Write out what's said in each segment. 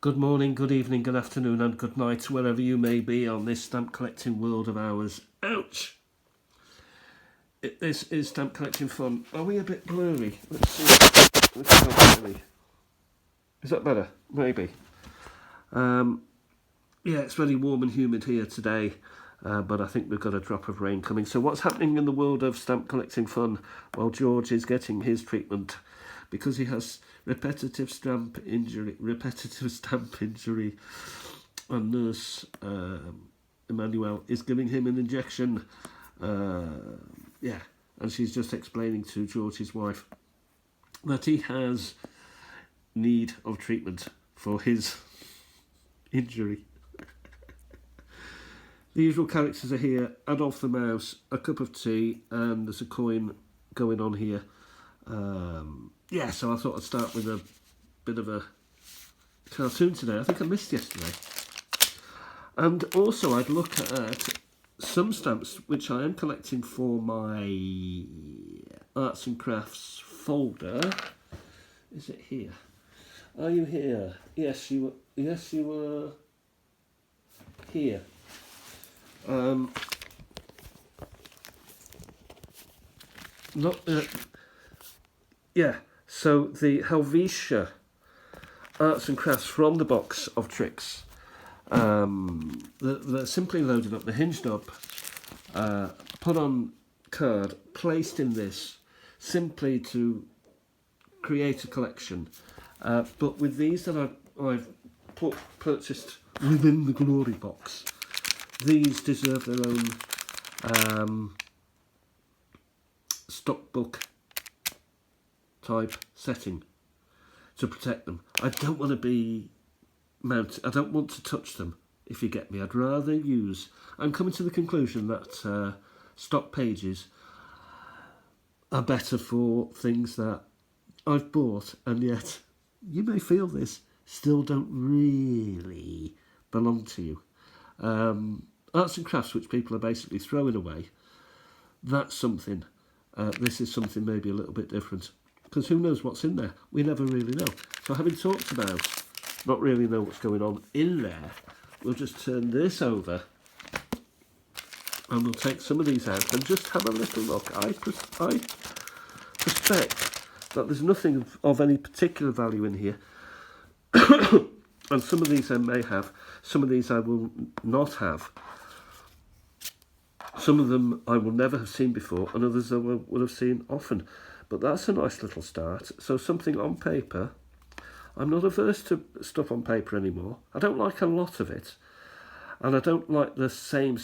Good morning, good evening, good afternoon, and good night, wherever you may be on this stamp collecting world of ours. Ouch! This is stamp collecting fun. Are we a bit blurry? Let's see. Let's see how blurry. Is that better? Maybe. Um, yeah, it's very warm and humid here today, but I think we've got a drop of rain coming. So what's happening in the world of stamp collecting fun? Well, George is getting his treatment because he has repetitive stamp injury, and nurse Emmanuel is giving him an injection. Yeah, and she's just explaining to George's wife that he has need of treatment for his injury. The usual characters are here: Adolf the Mouse, a cup of tea, and there's a coin going on here. Yeah, so I thought I'd start with a bit of a cartoon today. I think I missed yesterday. And also I'd look at some stamps which I am collecting for my arts and crafts folder. Is it here? Are you here? Yes, you were here. Not yeah. So the Helvetia arts and crafts from the box of tricks. They're simply loaded up, the hinged up, put on card, placed in this, simply to create a collection. But with these that I've purchased within the Glory box, these deserve their own stock book type setting to protect them. I don't want to be mounted. I don't want to touch them, if you get me. I'd rather use... I'm coming to the conclusion that stock pages are better for things that I've bought, and yet, you may feel this, still don't really belong to you. Arts and crafts which people are basically throwing away, that's something. This is something maybe a little bit different, because who knows what's in there? We never really know. So having talked about not really know what's going on in there, we'll just turn this over and we'll take some of these out and just have a little look. I suspect that there's nothing of any particular value in here. And some of these I may have, some of these I will not have. Some of them I will never have seen before, and others I will have seen often. But that's a nice little start. So something on paper. I'm not averse to stuff on paper anymore. I don't like a lot of it. And I don't like the same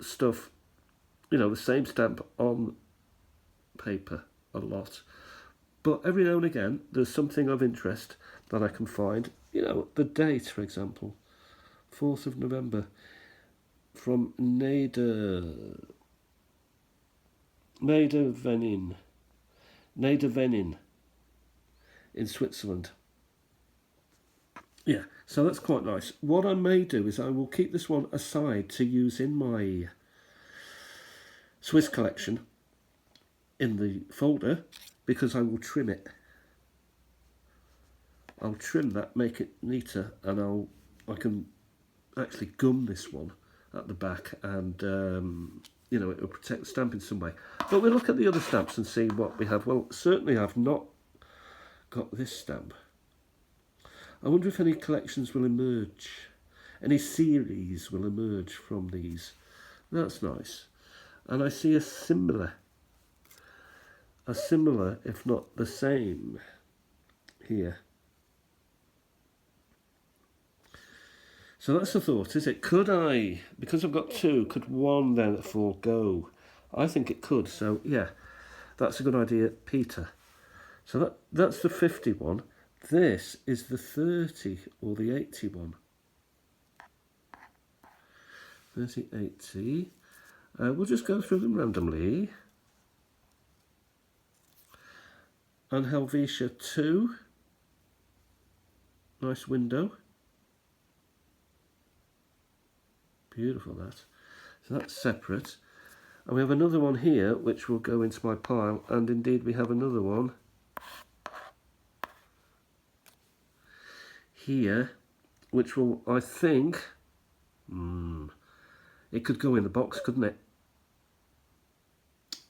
stuff, the same stamp on paper a lot. But every now and again, there's something of interest that I can find. The date, for example, 4th of November, from Niedervenin in Switzerland. Yeah, so that's quite nice. What I may do is I will keep this one aside to use in my Swiss collection in the folder, because I will trim it. I'll trim that, make it neater, and I can actually gum this one at the back, and it will protect the stamp in some way. But we'll look at the other stamps and see what we have. Well, certainly I've not got this stamp. I wonder if any collections will emerge, any series will emerge from these. That's nice. And I see a similar, if not the same, here. So that's the thought, is it? Could I, because I've got two, could one therefore go? I think it could, so yeah, that's a good idea, Peter. So that's the 51. This is the 30 or the 81. 30, 80. We'll just go through them randomly. And Helvetia 2. Nice window. Beautiful, that. So that's separate. And we have another one here, which will go into my pile. And indeed we have another one here which will, I think, it could go in the box, couldn't it?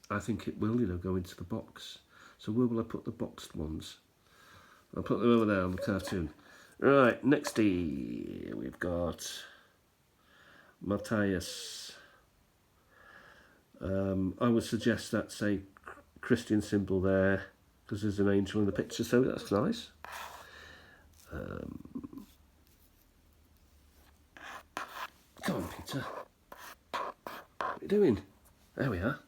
I think it will, go into the box. So where will I put the boxed ones? I'll put them over there on the cartoon. Right, nexty, we've got Matthias. I would suggest that's a Christian symbol there, because there's an angel in the picture, so that's nice. Come on, Peter. What are you doing? There we are.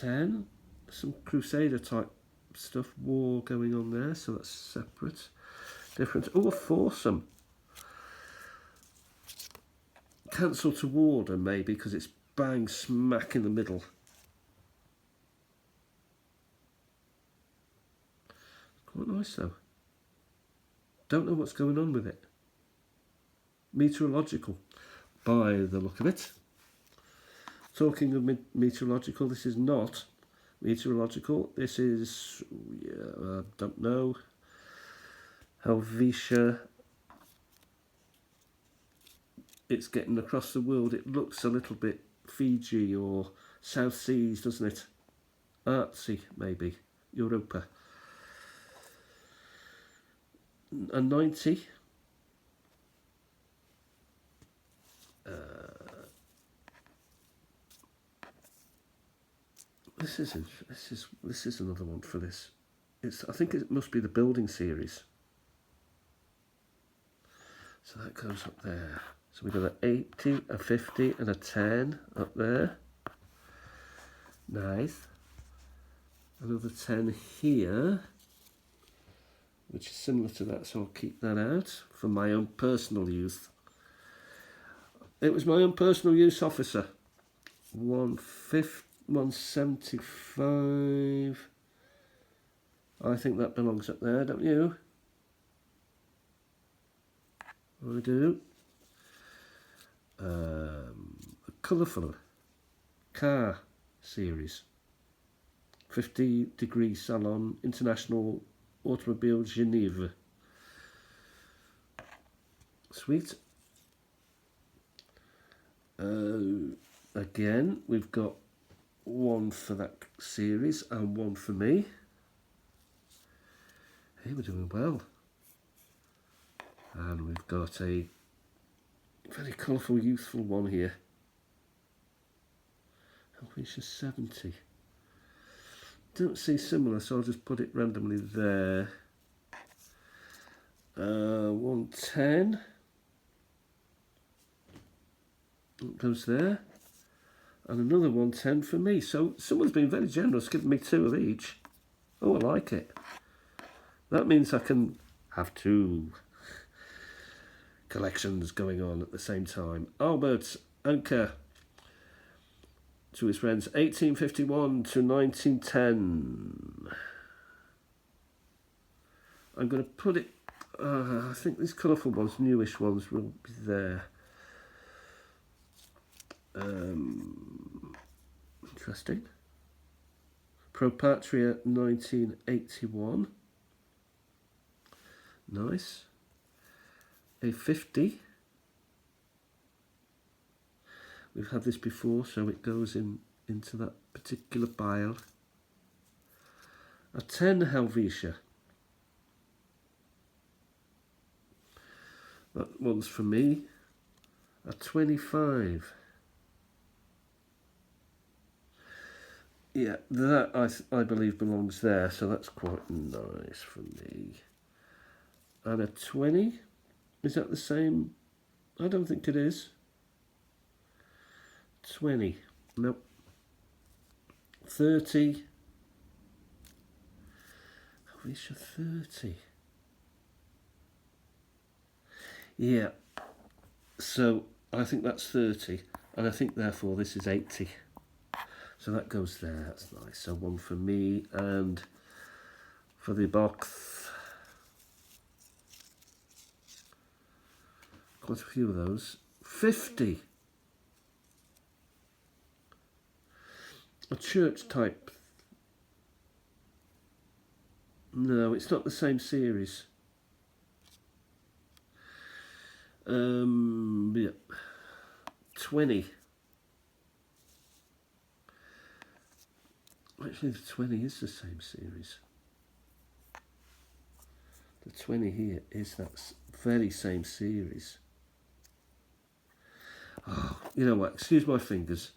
10. Some Crusader type stuff, war going on there, so that's separate. Different. Oh, a foursome. Cancel to warder, maybe, because it's bang smack in the middle. Quite nice, though. Don't know what's going on with it. Meteorological, by the look of it. Talking of meteorological, this is not meteorological. This is, I don't know, Helvetia. It's getting across the world. It looks a little bit Fiji or South Seas, doesn't it? Artsy, maybe. Europa. A 90. This is another one for this. I think it must be the building series. So that goes up there. So we've got an 80, a 50 and a 10 up there. Nice. Another 10 here, which is similar to that, so I'll keep that out for my own personal use. It was my own personal use, officer. 175. I think that belongs up there, don't you? I do. A colourful car series. 50 Degree Salon, International Automobile Geneva. Sweet. Again, we've got one for that series and one for me. Hey, we're doing well. And we've got a very colourful, youthful one here. Helvetia 70. Don't see similar, so I'll just put it randomly there. 110. It goes there. And another 110 for me. So someone's been very generous, giving me 2 of each. Oh, I like it. That means I can have 2 collections going on at the same time. Albert Anker, to his friends, 1851 to 1910. I'm going to put it, I think these colourful ones, newish ones, will be there. Interesting. Pro Patria 1981. Nice. A 50. We've had this before, so it goes into that particular pile. A 10 Helvetia. That one's for me. A 25. Yeah, that I believe belongs there, so that's quite nice for me. And a 20. Is that the same? I don't think it is. 20. Nope. 30. Helvetia 30. Yeah. So I think that's 30, and I think therefore this is 80. So that goes there. That's nice. So one for me and for the box. Quite a few of those. 50. A church type No, it's not the same series. Yeah. 20. Actually, the 20 is the same series. The 20 here is that very same series. Oh, you know what? Excuse my fingers.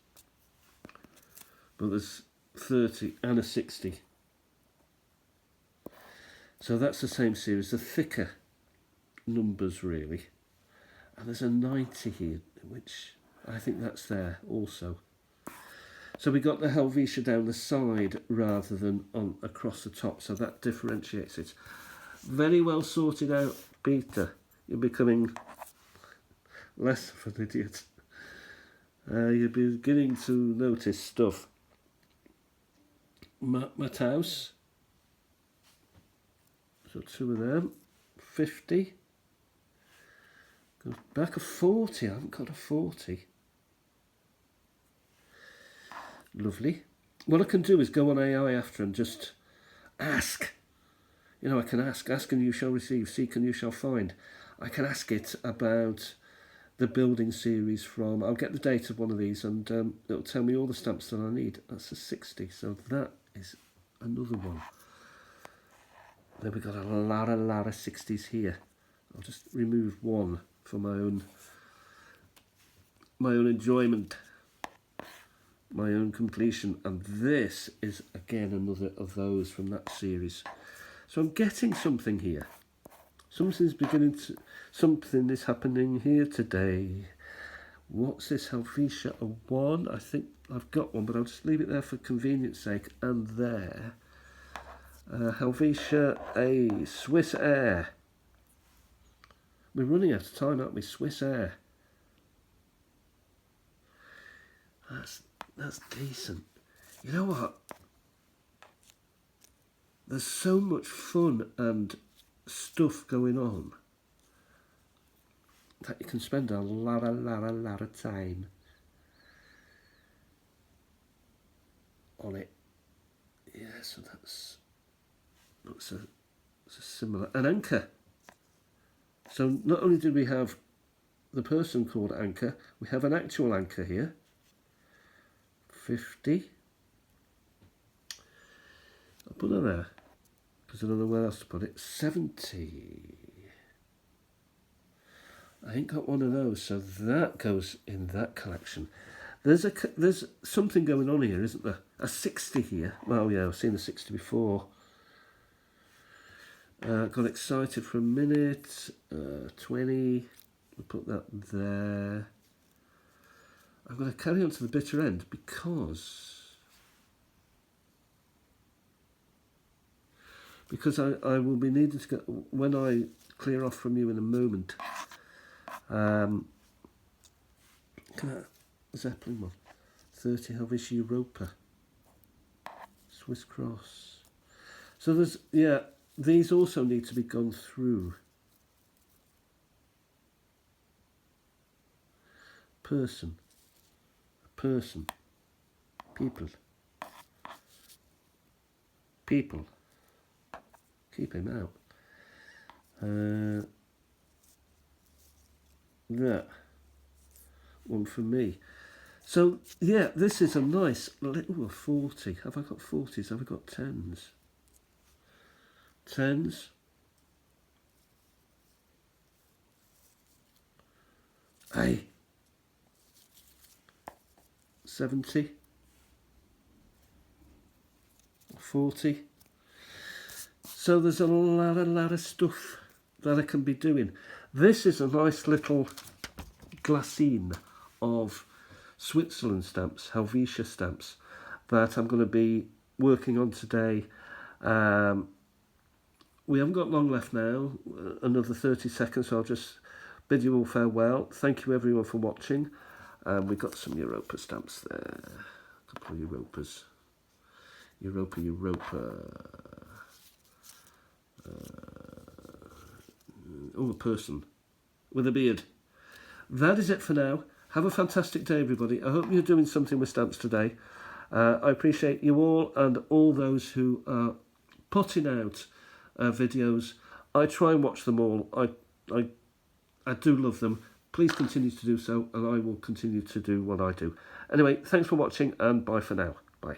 But there's 30 and a 60. So that's the same series, the thicker numbers really. And there's a 90 here, which I think that's there also. So we got the Helvetia down the side rather than on across the top, so that differentiates it. Very well sorted out, Peter. You're becoming less of an idiot. You're beginning to notice stuff. Matthaus. So 2 of them. 50. Goes back a 40. I haven't got a 40. Lovely. What I can do is go on AI after and just ask. You know, I can ask and you shall receive, seek and you shall find. I can ask it about the building series from, I'll get the date of one of these and it'll tell me all the stamps that I need. That's a 60, so that is another one. Then we've got a lot of 60s here. I'll just remove one for my own enjoyment, my own completion. And this is again another of those from that series. So I'm getting something here. Something is happening here today. What's this? Helvetia a 1? I think I've got one, but I'll just leave it there for convenience sake. And there. Helvetia a Swissair. We're running out of time, aren't we? Swissair. That's decent. You know what? There's so much fun and stuff going on that you can spend a lot of time on it. Yeah, so that's a similar. An anchor. So not only do we have the person called Anchor, we have an actual anchor here. 50. I'll put her there because I don't know where else to put it. 70. I ain't got one of those, so that goes in that collection. There's something going on here, isn't there? A 60 here. Well, yeah, I've seen the 60 before. Got excited for a minute. 20. We'll put that there. I'm going to carry on to the bitter end because I will be needing to go when I clear off from you in a moment. Zeppelin one. 30 Helvetia Europa. Swiss Cross. So there's, yeah, these also need to be gone through. Person. People. Keep him out. That one for me. So yeah, this is a nice little 40. Have I got 40s? Have I got 10s? 10s. Hey. 70. 40. So there's a lot of stuff that I can be doing. This is a nice little glassine of Switzerland stamps, Helvetia stamps, that I'm going to be working on today. We haven't got long left now, another 30 seconds, so I'll just bid you all farewell. Thank you everyone for watching. We've got some Europa stamps there, a couple of Europas. Europa. A person with a beard. That is it for now. Have a fantastic day, everybody. I hope you're doing something with stamps today. I appreciate you all and all those who are putting out videos. I try and watch them all. I do love them. Please continue to do so, and I will continue to do what I do. Anyway, thanks for watching, and bye for now. Bye.